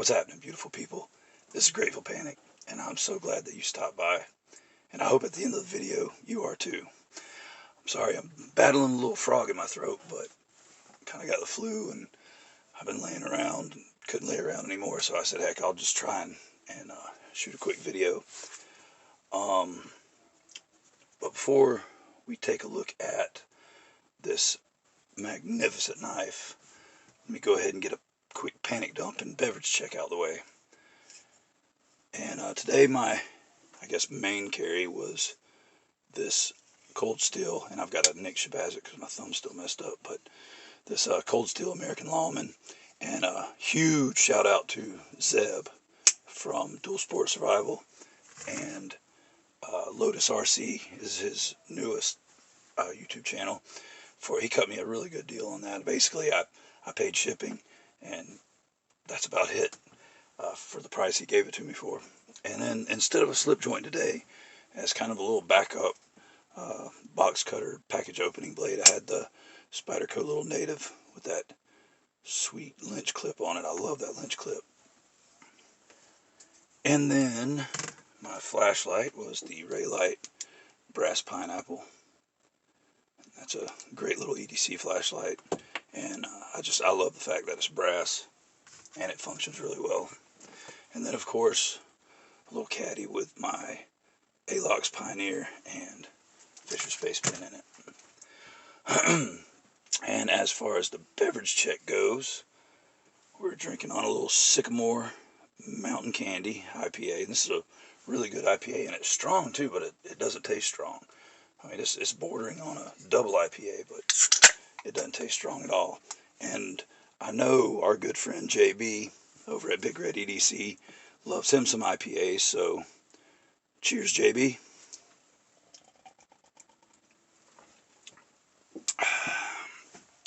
What's happening, beautiful people? This is Grateful Panic, and I'm so glad that you stopped by. And I hope at the end of the video, you are too. I'm sorry, I'm battling a little frog in my throat, but kind of got the flu, and I've been laying around and couldn't lay around anymore, so I said, heck, I'll just try and shoot a quick video. But before we take a look at this magnificent knife, let me go ahead and get a quick panic dump and beverage check out of the way. And today my, I guess, main carry was this Cold Steel, and I've got a Nick Shabazic because my thumb's still messed up, but this Cold Steel American Lawman, and a huge shout out to Zeb from Dual Sport Survival, and Lotus RC is his newest YouTube channel. He cut me a really good deal on that. Basically, I paid shipping, and that's about it for the price he gave it to me for. And then instead of a slip joint today, as kind of a little backup box cutter package opening blade, I had the Spyderco Little Native with that sweet lynch clip on it. I love that lynch clip. And then my flashlight was the Raylight Brass Pineapple. That's a great little EDC flashlight, and I love the fact that it's brass and it functions really well. And then of course a little caddy with my Alox Pioneer and Fisher Space Pen in it. And as far as the beverage check goes, we're drinking on a little Sycamore Mountain Candy IPA. And this is a really good IPA, and it's strong too, but it doesn't taste strong. I mean, it's bordering on a double IPA, but it doesn't taste strong at all. And I know our good friend JB over at Big Red EDC loves him some IPAs, so cheers, JB.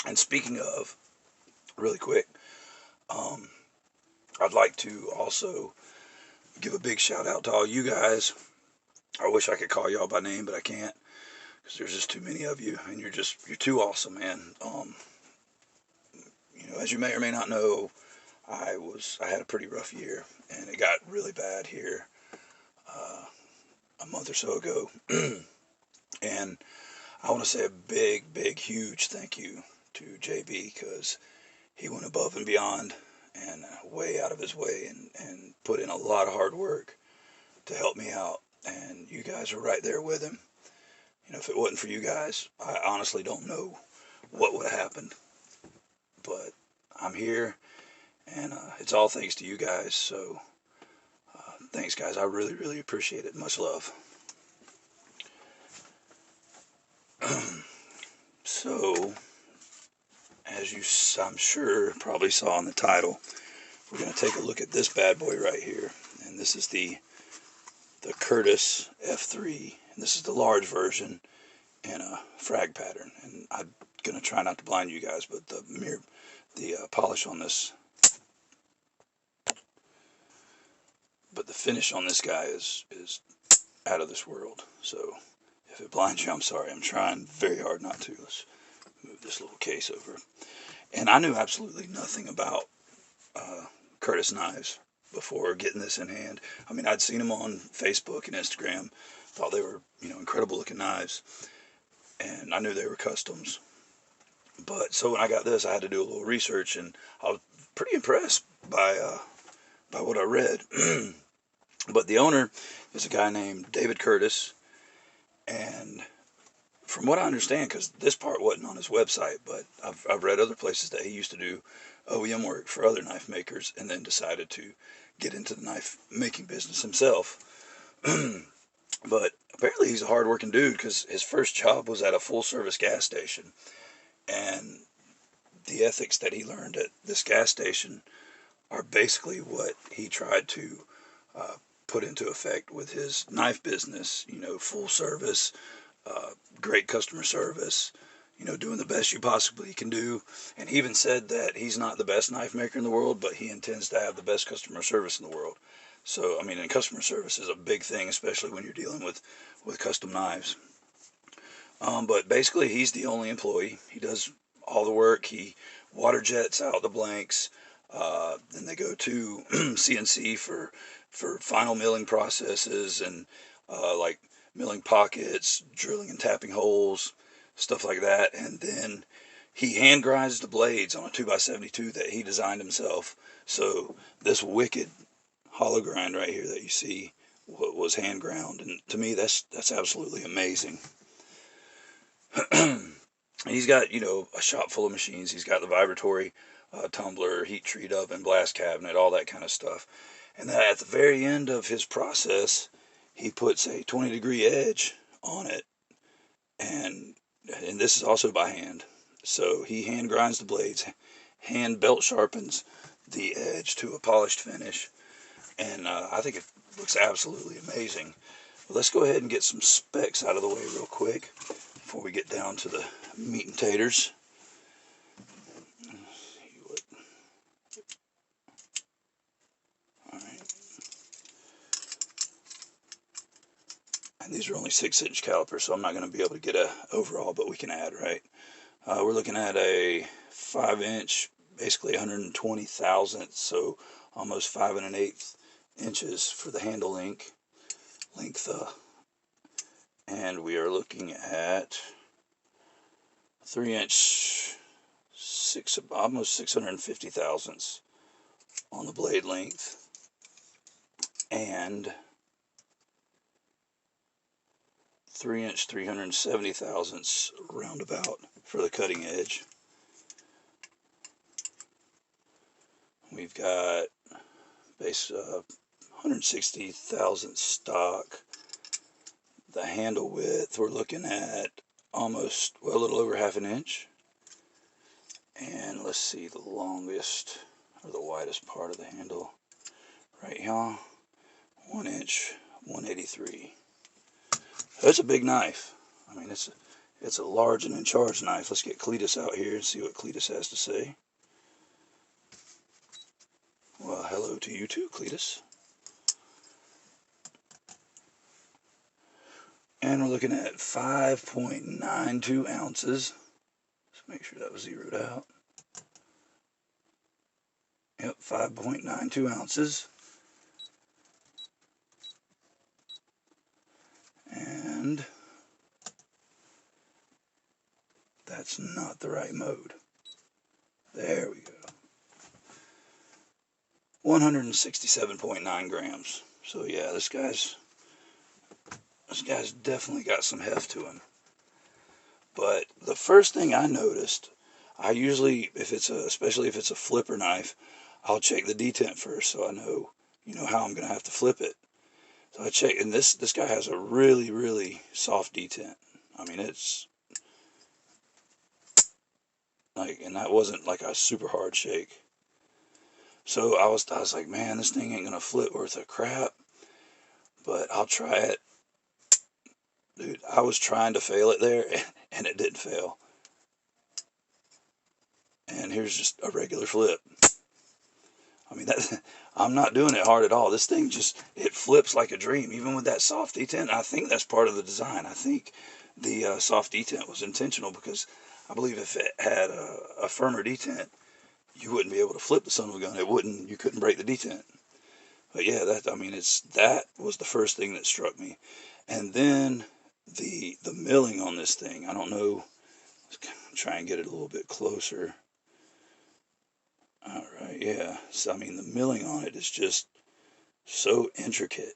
And speaking of, really quick, I'd like to also give a big shout out to all you guys. I wish I could call y'all by name, but I can't, because there's just too many of you, and you're too awesome, man. You know, as you may or may not know, I had a pretty rough year, and it got really bad here a month or so ago. And I want to say a big, huge thank you to JB, because he went above and beyond and way out of his way and put in a lot of hard work to help me out. And you guys are right there with him. You know, if it wasn't for you guys, I honestly don't know what would have happened. But I'm here, and it's all thanks to you guys. So thanks, guys. I really appreciate it. Much love. So, as you, I'm sure, probably saw in the title, we're going to take a look at this bad boy right here. And this is the Curtis F3, and this is the large version in a frag pattern. And I'm going to try not to blind you guys, but the polish on this, but the finish on this guy is out of this world. So if it blinds you, I'm sorry. I'm trying very hard not to. Let's move this little case over. And I knew absolutely nothing about Curtis knives before getting this in hand. I mean, I'd seen them on Facebook and Instagram, thought they were, you know, incredible looking knives, and I knew they were customs. But so when I got this, I had to do a little research, and I was pretty impressed by what I read. But the owner is a guy named David Curtis, and from what I understand, because this part wasn't on his website, but I've read other places that he used to do OEM work for other knife makers, and then decided to get into the knife making business himself. But apparently he's a hard-working dude, because his first job was at a full-service gas station, and the ethics that he learned at this gas station are basically what he tried to put into effect with his knife business. You know, full service, great customer service, you know, doing the best you possibly can do. And he even said that he's not the best knife maker in the world, but he intends to have the best customer service in the world. So, I mean, and customer service is a big thing, especially when you're dealing with custom knives. But basically, he's the only employee. He does all the work. He water jets out the blanks. Then they go to CNC for final milling processes and like milling pockets, drilling and tapping holes, stuff like that. And then he hand grinds the blades on a 2x72 that he designed himself. So this wicked hollow grind right here that you see was hand ground, and to me that's absolutely amazing. He's got, you know, a shop full of machines. He's got the vibratory tumbler, heat treat oven, blast cabinet, all that kind of stuff. And then at the very end of his process, he puts a 20-degree edge on it, and this is also by hand. So he hand grinds the blades, hand belt sharpens the edge to a polished finish, and I think it looks absolutely amazing. Well, let's go ahead and get some specs out of the way real quick before we get down to the meat and taters. Alright. And these are only 6-inch calipers, so I'm not going to be able to get a overall, but we can add, right? We're looking at a 5-inch, basically 120 thousandths, so almost 5 1/8 inches for the handle length. And we are looking at 3-inch, almost 650 thousandths on the blade length, and 3-inch, 370 thousandths roundabout for the cutting edge. We've got base 160 thousandths stock. The handle width, we're looking at almost, well, a little over 1/2 inch. And let's see the longest or the widest part of the handle right here, 1 inch, 183. That's a big knife. I mean, it's a large and in charge knife. Let's get Cletus out here and see what Cletus has to say. Well, hello to you too, Cletus. And we're looking at 5.92 ounces. Let's make sure that was zeroed out. Yep, 5.92 ounces. And that's not the right mode. There we go. 167.9 grams. So yeah, this guy's definitely got some heft to him. But the first thing I noticed, I usually, especially if it's a flipper knife, I'll check the detent first so I know, you know, how I'm going to have to flip it. So I check, and this guy has a really, really soft detent. I mean, it's like, and that wasn't like a super hard shake. So I was like, man, this thing ain't going to flip worth a crap, but I'll try it. Dude, I was trying to fail it there, and it didn't fail. And here's just a regular flip. I mean, I'm not doing it hard at all. This thing just, it flips like a dream, even with that soft detent. I think that's part of the design. I think the soft detent was intentional, because I believe if it had a firmer detent, you wouldn't be able to flip the son of a gun. You couldn't break the detent. But yeah, that was the first thing that struck me. And then the milling on this thing, I don't know. Let's try and get it a little bit closer. All right, yeah. So I mean, the milling on it is just so intricate.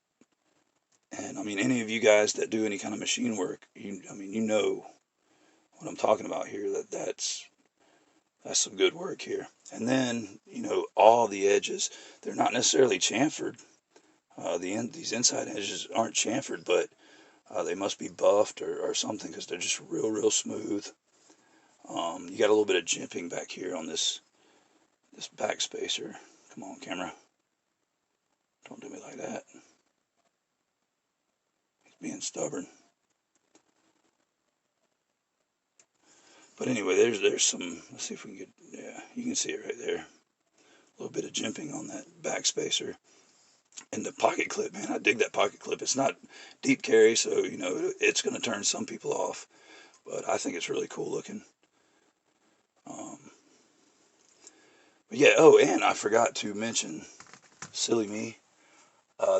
And I mean, any of you guys that do any kind of machine work, you know what I'm talking about here. That's some good work here. And then, you know, all the edges, they're not necessarily chamfered. These inside edges aren't chamfered, but they must be buffed or something, because they're just real smooth. You got a little bit of jimping back here on this back spacer. Come on, camera. Don't do me like that. He's being stubborn. But anyway, there's some, let's see if we can get, yeah, you can see it right there. A little bit of jimping on that back spacer. And the pocket clip, man, I dig that pocket clip. It's not deep carry, so, you know, it's going to turn some people off. But I think it's really cool looking. Yeah, oh, and I forgot to mention, silly me,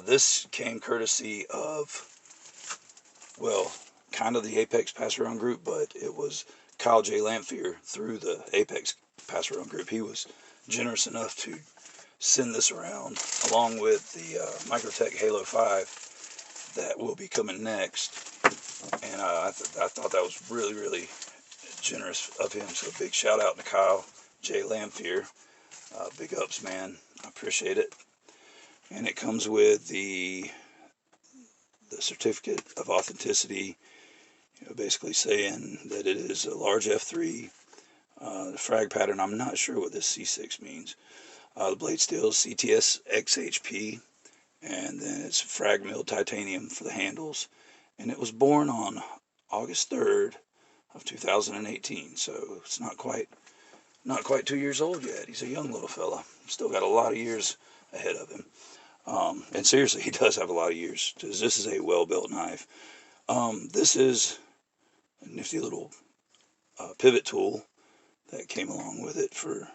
this came courtesy of, well, kind of the Apex Pass-Around group, but it was Kyle J. Lanphere through the Apex Pass-Around group. He was generous enough to send this around, along with the Microtech Halo 5 that will be coming next. And I thought that was really, really generous of him. So big shout out to Kyle J. Lanphere. Big ups, man. I appreciate it. And it comes with the certificate of authenticity, basically saying that it is a large F3. The frag pattern, I'm not sure what this C6 means. The blade steel CTS XHP, and then it's frag milled titanium for the handles. And it was born on August 3rd of 2018, so it's not quite 2 years old yet. He's a young little fella. Still got a lot of years ahead of him. And seriously, he does have a lot of years, because this is a well-built knife. This is a nifty little pivot tool that came along with it for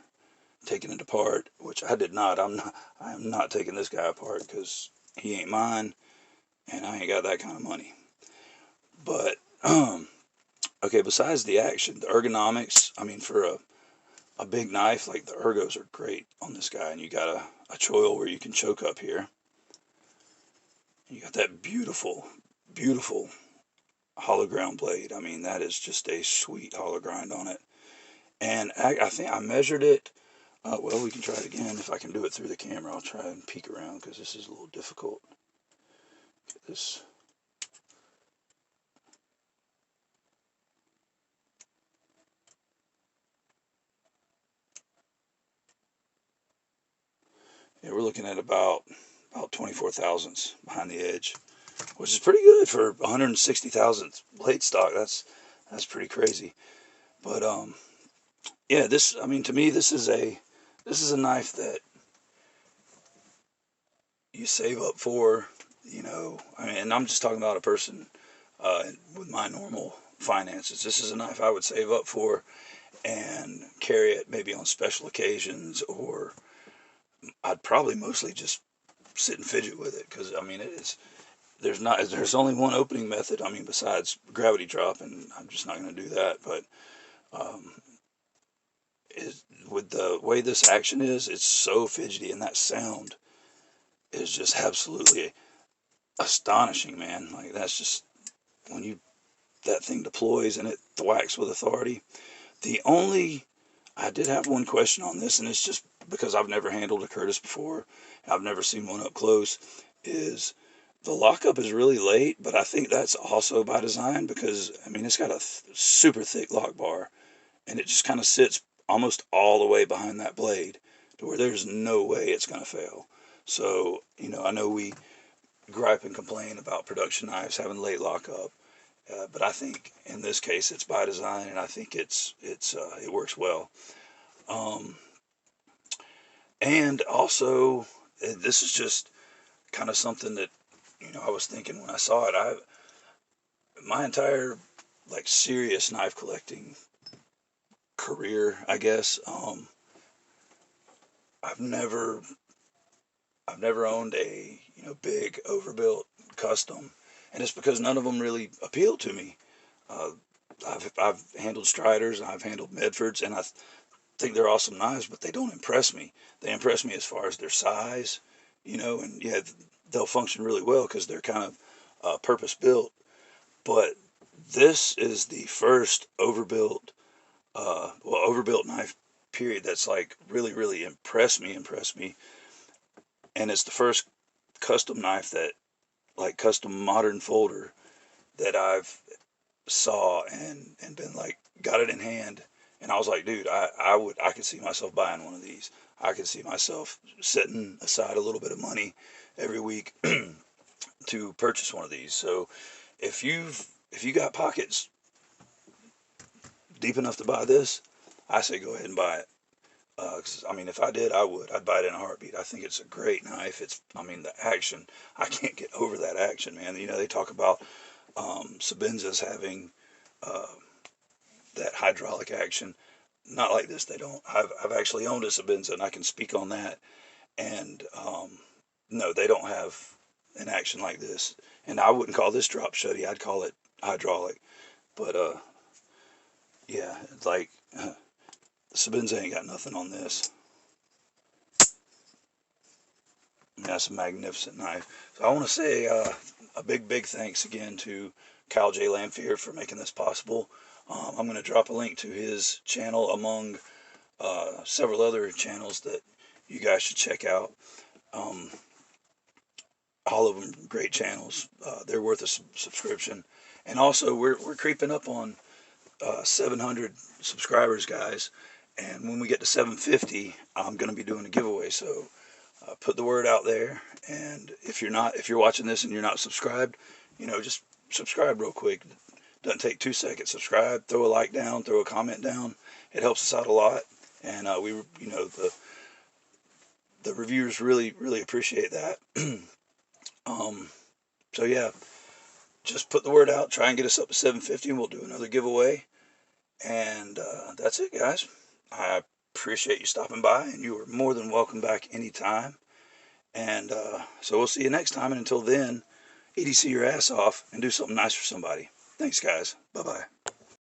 taking it apart, which I did not. I am not taking this guy apart, because he ain't mine, and I ain't got that kind of money. But, okay, besides the action, the ergonomics, I mean, for a big knife, like the ergos are great on this guy, and you got a choil where you can choke up here. You got that beautiful, beautiful hollow ground blade. I mean, that is just a sweet hollow grind on it. And I think I measured it. Well, we can try it again. If I can do it through the camera, I'll try and peek around, because this is a little difficult. Get this. Yeah, we're looking at about 24 thousandths behind the edge, which is pretty good for 160 thousandths blade stock. That's pretty crazy. But yeah, this, I mean, to me, this is a knife that you save up for, I mean, and I'm just talking about a person with my normal finances. This is a knife I would save up for and carry it maybe on special occasions, or I'd probably mostly just sit and fidget with it, because I mean, there's only one opening method, I mean, besides gravity drop, and I'm just not going to do that. But with the way this action is, it's so fidgety, and that sound is just absolutely astonishing, man. Like, that's just, when that thing deploys and it thwacks with authority. I did have one question on this, and it's just because I've never handled a Curtis before, I've never seen one up close, is the lockup is really late, but I think that's also by design, because, I mean, it's got a super thick lock bar, and it just kind of sits almost all the way behind that blade, to where there's no way it's going to fail. So, I know we gripe and complain about production knives having late lockup, but I think in this case it's by design, and I think it works well. And also, this is just kind of something that, I was thinking when I saw it. My entire, like, serious knife collecting career, I guess, I've never owned a, big overbuilt custom, and it's because none of them really appeal to me. I've handled Striders, and I've handled Medfords, and I think they're awesome knives, but they don't impress me. They impress me as far as their size, and yeah, they'll function really well because they're kind of purpose built. But this is the first overbuilt knife, period, that's like really, really impressed me. And it's the first custom knife that, like, custom modern folder, that I've saw and been like, got it in hand, and I was like, dude, I could see myself buying one of these. I could see myself setting aside a little bit of money every week to purchase one of these. So if you got pockets deep enough to buy this, I say go ahead and buy it. 'Cause, I mean, if I did, I'd buy it in a heartbeat. I think it's a great knife. I mean, the action, I can't get over that action, man. They talk about Sabenzas having that hydraulic action. not like this. They don't. I've actually owned a Sebenza, and I can speak on that. And no, they don't have an action like this. And I wouldn't call this drop shutty. I'd call it hydraulic. But yeah, it's like the Sebenza ain't got nothing on this. That's a magnificent knife. So I want to say a big thanks again to Kyle J. Lanphere for making this possible. I'm going to drop a link to his channel among several other channels that you guys should check out. All of them great channels. They're worth a subscription. And also, we're creeping up on 700 subscribers, guys. And when we get to 750, I'm going to be doing a giveaway. So put the word out there. And if you're watching this and you're not subscribed, just subscribe real quick. Doesn't take 2 seconds. Subscribe, throw a like down, throw a comment down. It helps us out a lot. And the reviewers really appreciate that. So yeah, just put the word out. Try and get us up to 750, and we'll do another giveaway. And that's it, guys. I appreciate you stopping by, and you are more than welcome back anytime. And so we'll see you next time. And until then, EDC your ass off and do something nice for somebody. Thanks, guys. Bye-bye.